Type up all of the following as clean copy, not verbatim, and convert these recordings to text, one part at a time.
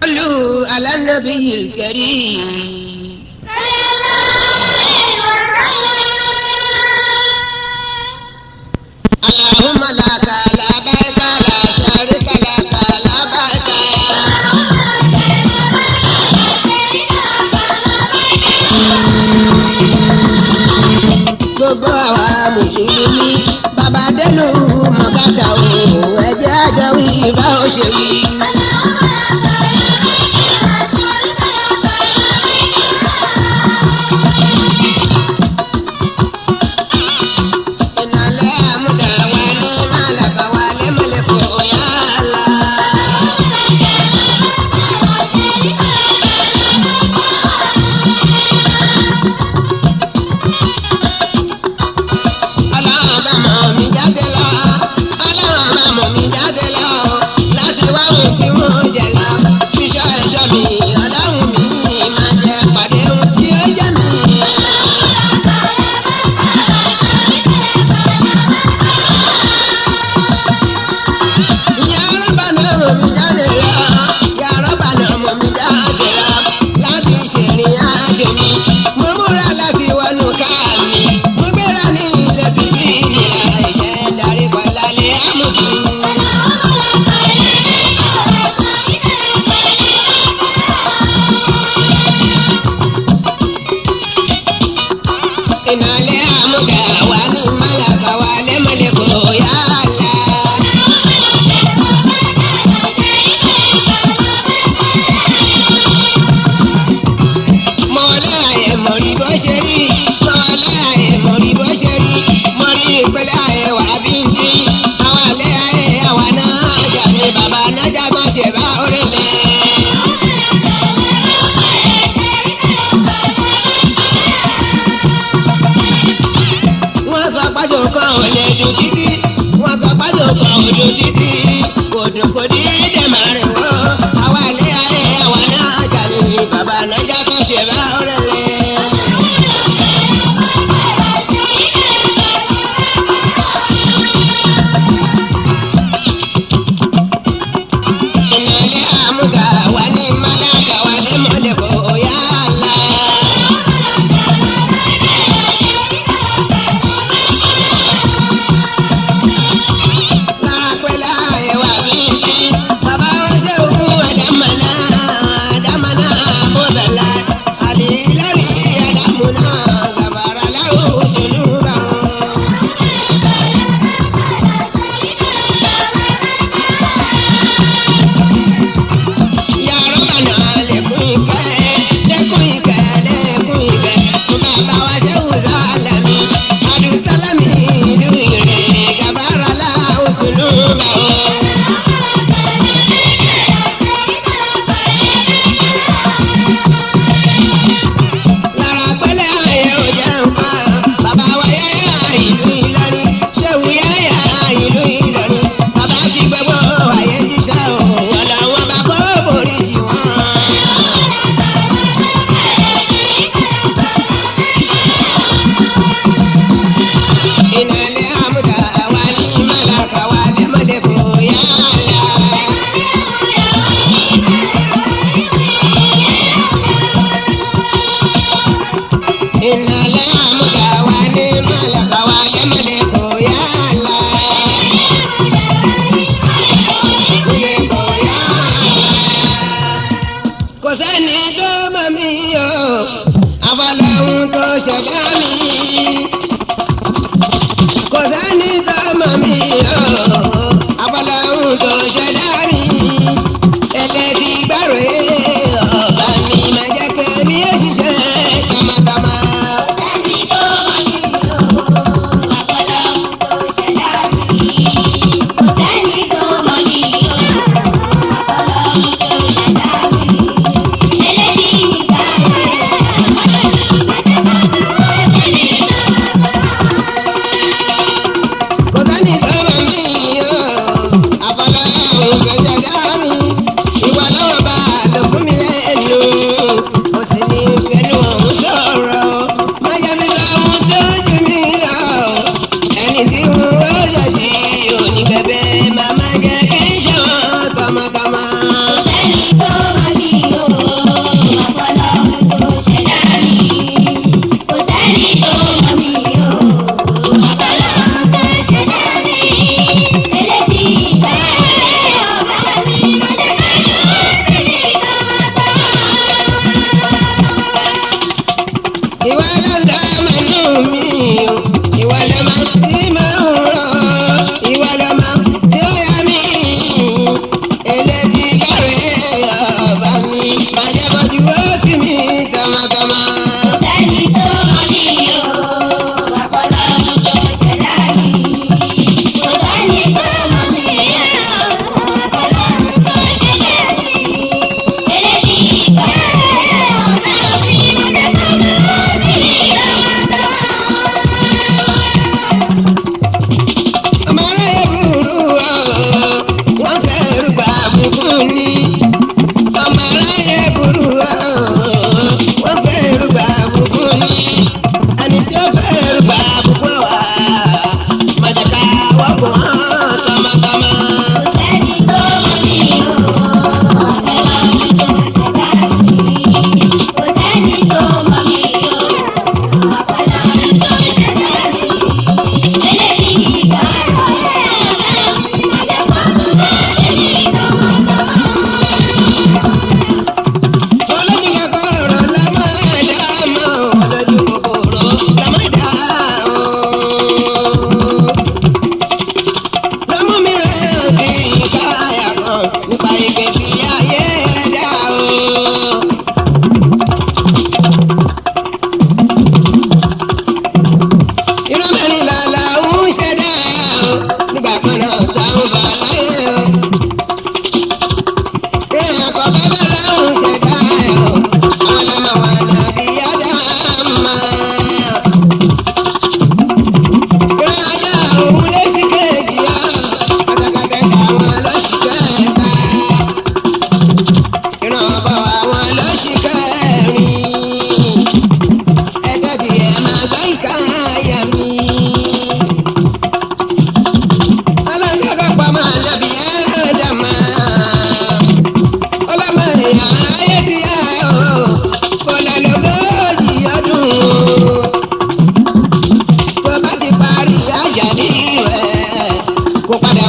صلوا على النبي الكريم. اللهم لك لبيك لا شريك لك لبيك. gbogbo àwa mùsùlùmí bàbá délù mọ̀kàkà o ẹ̀jẹ̀ àjọ wí bá ó ṣe wí.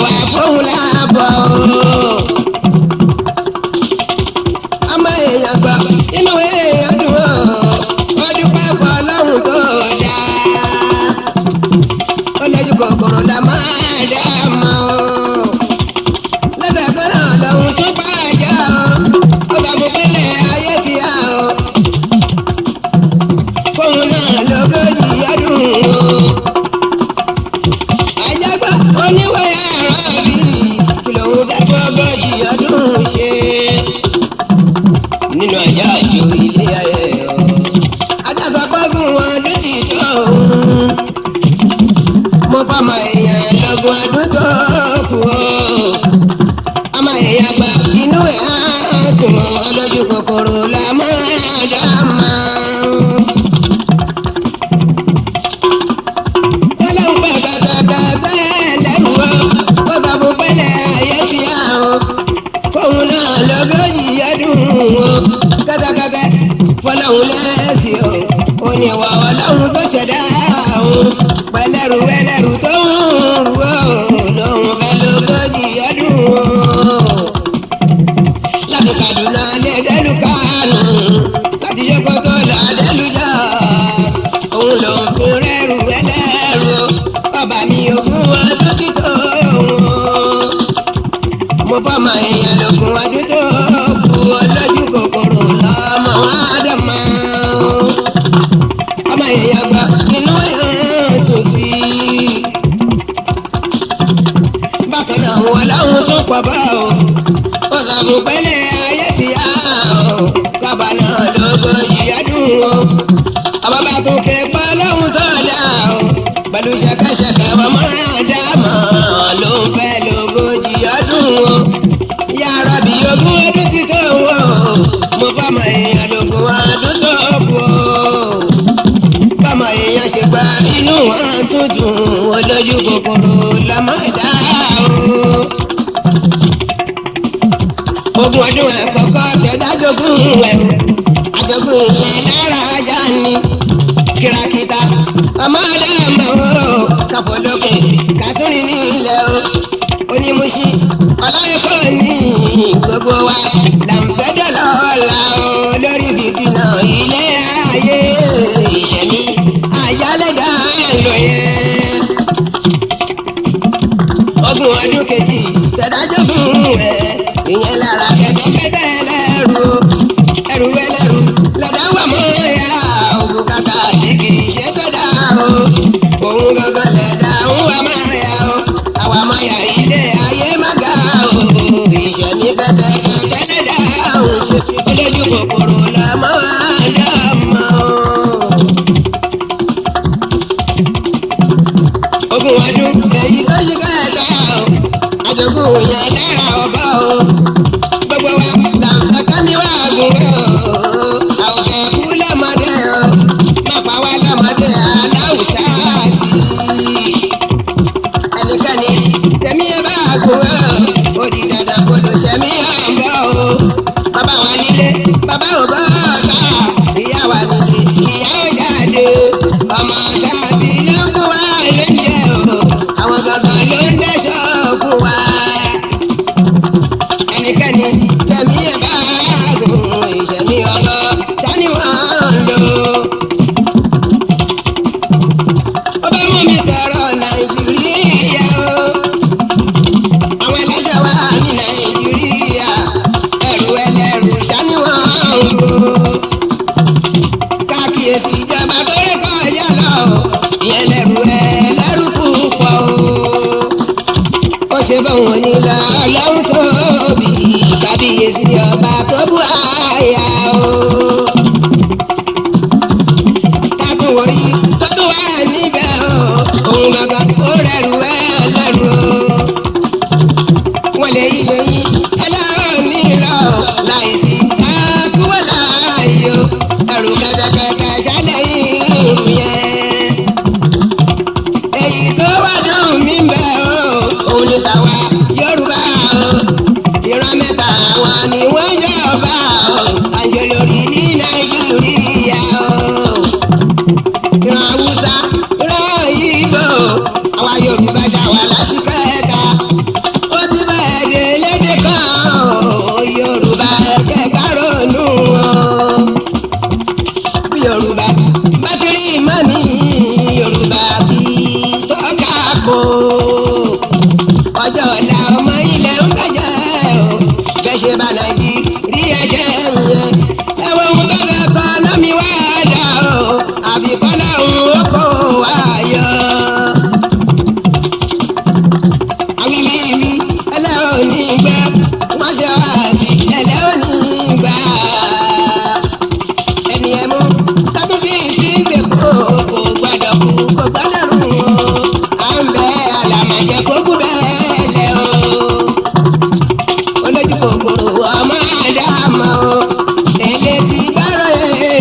wá fóun láàbọ̀ ọmọ èèyàn gbọ́ inú èèyàn dùn ó ọdún pẹ́pọ̀ lọ́hùn tó dá ó lójú kòkòrò la máa dá mọ́ lọ́dọ̀ kan náà lọ́hùn tó bá jà ó bá mú pẹ́lẹ́ ayé ti yá o fóun náà lógójì ọdún o àjàgbá oníwèé àrọ́ bí kìlọ̀ bá fọ́gọ́jì ọdún ṣe nínú ajá àjò ilé ayé o. Ajága gbọ́gùn wọn lójì tó òun. Mo bá ọmọ èèyàn lọ́gùn ọdún tó kù o. Ọmọ èèyàn gba inú ẹ̀ á dùn ọlọ́jú kòkòrò la máa dá máa. Ọlọ́run pẹ̀ kàkàkàkà lẹ́rù o. Ó sọ fún pẹ́lẹ́ ayé ti yá o. Fóun náà lọ́gọ́jì ọdún o kẹ́tẹ́kẹ́tẹ́ fọlọ́hún lẹ́sìn o oníwà ọlọ́hun tó ṣẹ̀dá òun pẹ̀lẹ́rù ẹlẹ́rù tó ń rù ó lòun fẹ́ lógójì ọdún o. láti Kaduna lè dẹ́lu Kánò láti Sókótó là dẹ́lu Jos òun lòun fi rẹ́rù ẹlẹ́rù ọba mi ògún wa tó ti tó òun mo bá ma èèyàn lókun ọdún tó kù ọlọ́jú kòkòrò lọ́mọ ádámà ọmọ èèyàn gba inú èèyàn tó sí. bákan náà wọ́n láwọn tó pọ̀ bá o ó sàbò pẹ́lẹ́ ayé ti yá o bàbá náà lógójì ọdún o àbábá tó fẹ́ pa lóhun tó dá o pẹ̀lú ṣẹ̀kẹ̀ṣẹ̀kẹ̀ wọ́n máa dá mọ́ ló ń fẹ́ lógójì ọdún o yàrá bí ogún ọdún ti tó wò mo bá mọ èèyàn lógún ọdún tó kù o bámọ èèyàn ṣe gba inú wọn tuntun olójú kòkòrò lọmọdá o ogún ọdún àkọ́kọ́ tẹ̀dájogún ẹ̀rù àjogún ìyẹn lára ajá ni kìràkìtà ọmọdé mọ̀ o kàfọ́lókè kàtúrin ní ilẹ̀ o onímùsí ọlọ́yẹ̀kọ́ ní gbogbo wa làǹfẹ́dọ̀ lọ́la o lórí fìtínà ilé ayé ìṣẹ̀mí àjálẹ̀dá lọ yẹn. ọgbọ̀n ọdún kejì tẹ̀dájọ́gùn rẹ̀ ìyẹn lára kẹ́tẹ́kẹ́tẹ́ ẹlẹ́rù ẹrù ẹlẹ́rù lọ́dà wà mọ́ ya ògùn kàkà tí kì í ṣe tó dá o òun gangan lẹ̀dá ń wà máa ya o àwa máa yà ilé ayé má ga o ìṣẹ̀mí kẹ́tẹ́kẹ́tẹ́ lẹ́dá òun ṣe olójú kòkòrò lọ́mọ́ àdámọ́ o. ogún ọdún èyí tó ṣe kẹta o àjogún yẹn lára ọba o gbogbo wa làǹfààní wà gùn o àwọn ẹ̀kú lọ́mọdé o má pa wá lọ́mọdé aláwùsá àti ẹnikẹ́ni tẹ̀mí ẹ bá gùn o ó di dandan kó ló ṣẹ̀mí à ń bọ̀ o bàbá wa nílé bàbá ò bá ọ̀tá ìyá wa nílé ìyá ò jáde ọmọ tàbí ló ń kó wa lóúnjẹ o àwọn gangan ló ń dẹ́sọ̀ fún wa ẹnikẹ́ni tẹ̀mí ẹ̀ bá gùn ìṣẹ̀mí ọlọ́ sani wọ́n ń lò. ó bá mú mi sọ̀rọ̀ Nàìjíríà o àwọn ẹlẹ́jẹ̀ wà ní Nàìjíríà ẹrù ẹlẹ́rù sani wọ́n ń lò. káàkiri ìjọba tó rẹ̀ kọjá lọ ìyẹn lẹ́rù púpọ̀ o. ó ṣe báwọn nílò ọlọ́run tóbi kábíyèsí ọba tó bú àyà o. tábùwọ̀ yìí tó tún wà níbẹ̀ o òun gangan ó rẹ̀rù ẹlẹ́rù o. wọ́n lè yí ẹlẹ́rù nílò láìsí àkúwọ̀ láàyò ẹrù kẹ̀kẹ́kẹ́ ṣálẹ̀ yìí yẹn. èyí tó wà dùn mí bẹ́ẹ̀ o òun ní tàwa Yorùbá o ìran mẹ́ta àwọn ni wọ́n jọba o àjọ lórí ní Nàìjíríà o ìran Haúsá ìran Ìgbò àwa Yorùbá ṣàwà láti kẹta ọ̀la ọmọ ilẹ̀ ń bàjẹ́ o bẹ́ẹ̀ ṣe bá Nàìjíríà jẹ́ ìyẹn ẹ̀wọ̀n ohun tó fẹ́ kọ́ lómi wá dà o àbíkọ́ lọ́hùn ó kó wá yọ. àwíwíwí ẹlẹ́wọ̀n ò ní gbẹ́ wọ́n ṣe wá bí ẹlẹ́wọ̀n ò ní gbà ẹni ẹ̀ mú tọ́dún bí ìdíje kó kò gbọ́dọ̀ kú kò gbọ́dọ̀ rùn o à ń bẹ àlàmàjẹ kó kú bẹ́ẹ̀ lẹ̀ o olójú kòkòrò ọmọ àdámọ́ o tẹ̀lé ti bárò ẹ̀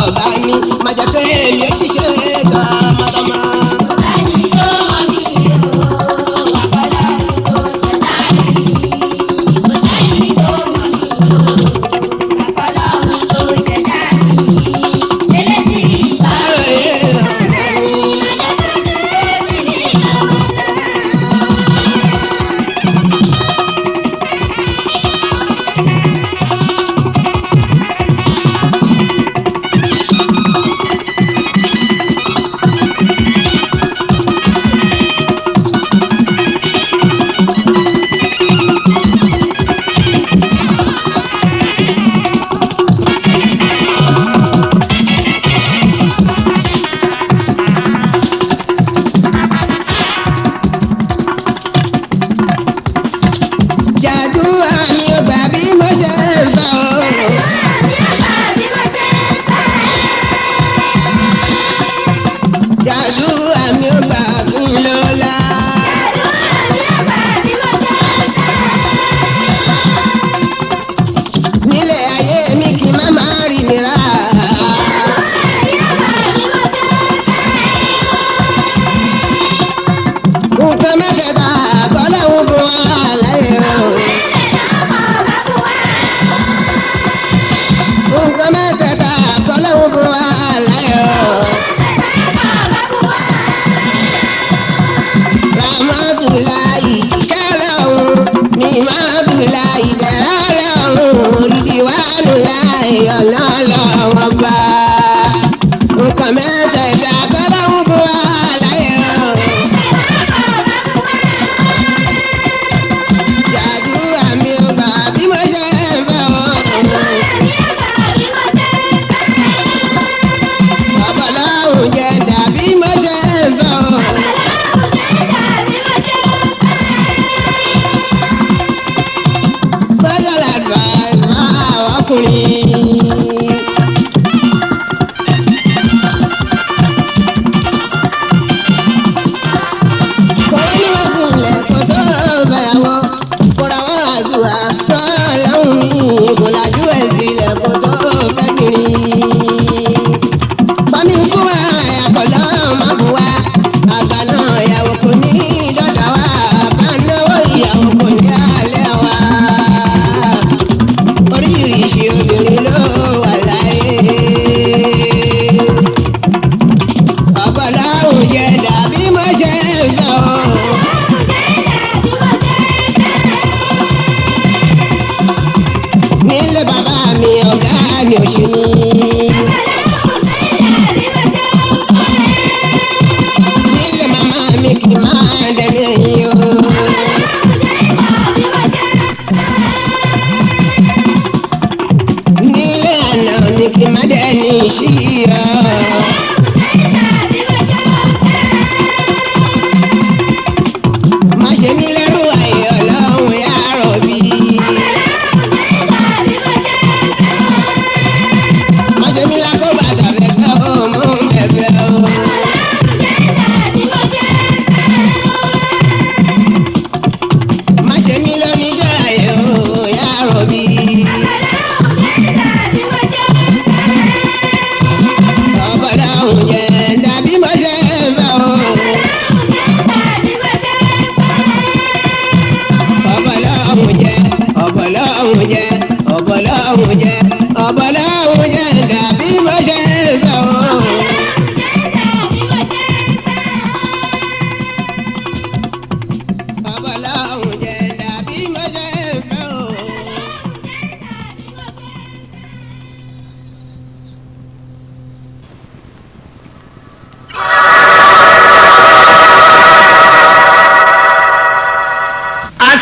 ọba mi màjẹ̀ pé èmi ò ṣiṣẹ́ tọmọtọmọ.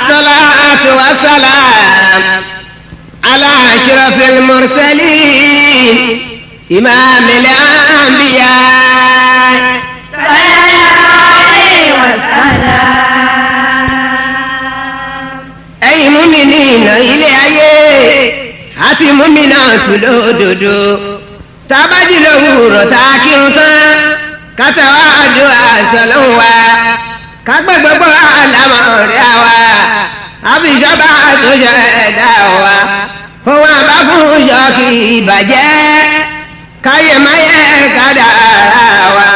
الصلاة والسلام على أشرف المرسلين إمام الأنبياء صلى الله عليه وسلم. أي مؤمنين إليه àti múmínà tún lódodo tábàjì lówùrọ̀ tá a kírun tán kátàwá àdúrà sọlọ́hún wa kágbẹ́ gbogbo àlámọ̀ rẹ̀ wa àbíṣọ́bà tó ṣe ẹ̀dá wa òun àbá fún ṣọ́ọ̀kì ìbàjẹ́ káyé máyé kádàrá wa.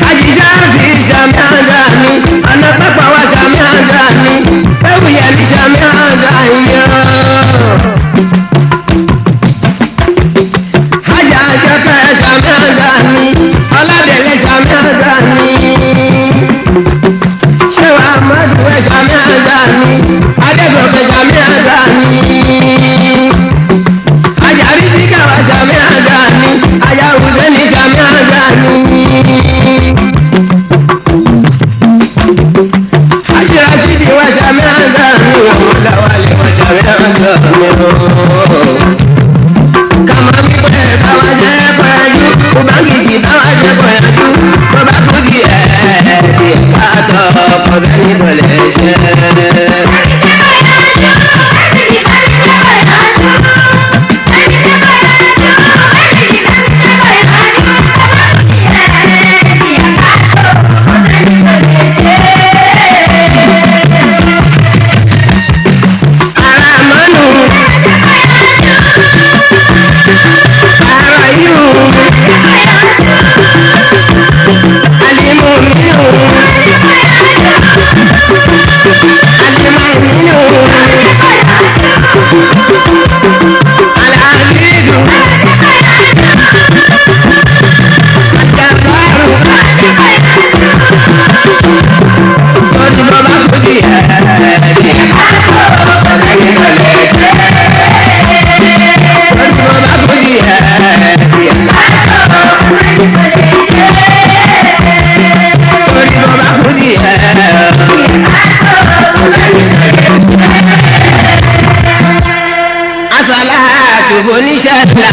Haji Shafi Shami torí bọ́ bá kú ní asala tubo níṣẹ́ ńlá.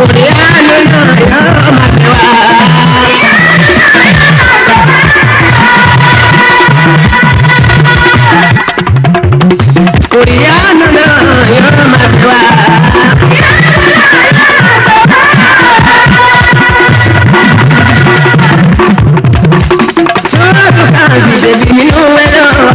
Koreano náà yóò máa fi wá. Koreano náà yóò máa fi wá. Sọ́ọ̀tù kan ti ṣe bí inú wẹ́lọ́ wá.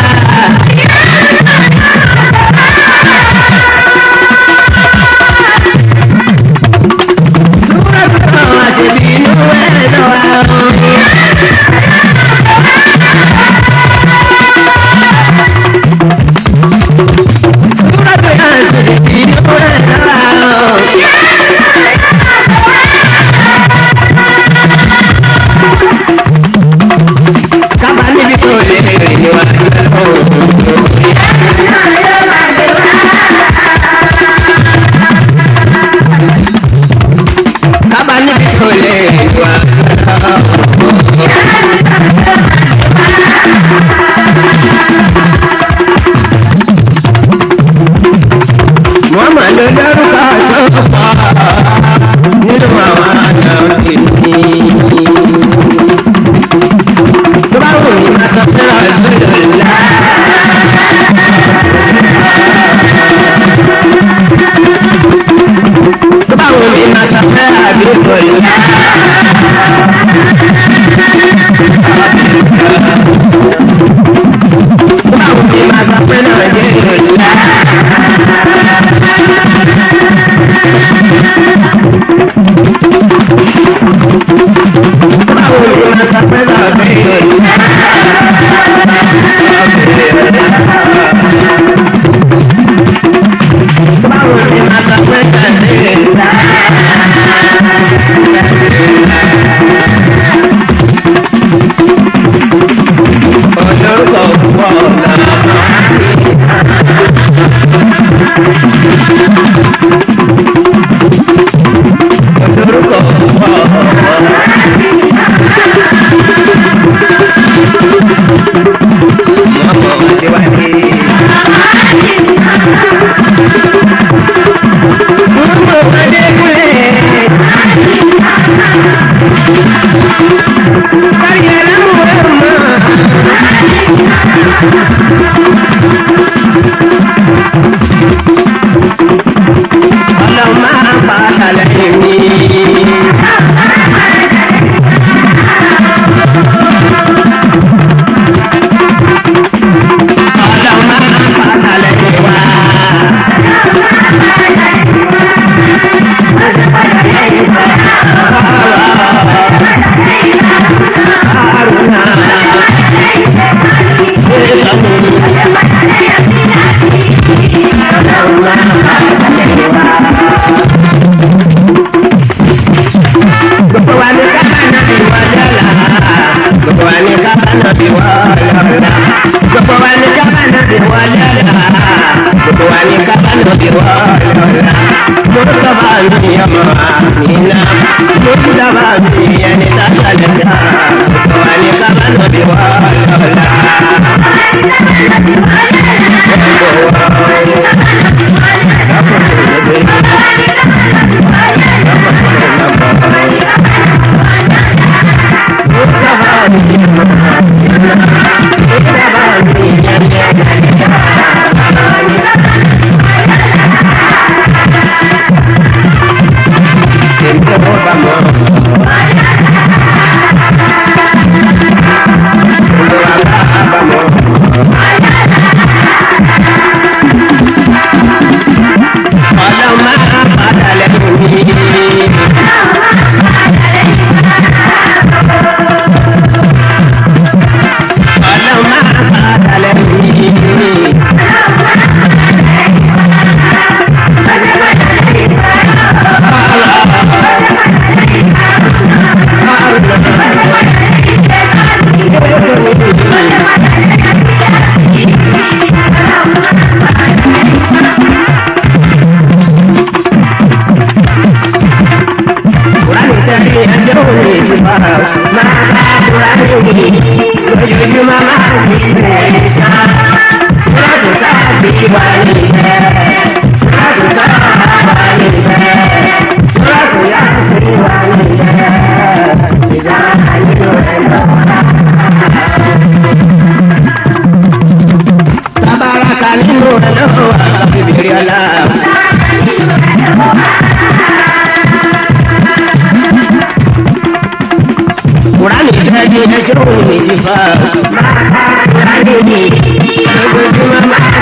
Suratu ẹṣẹ́ òun mi ti fà. Máa ká láyé mi, ojoojúmọ́ máa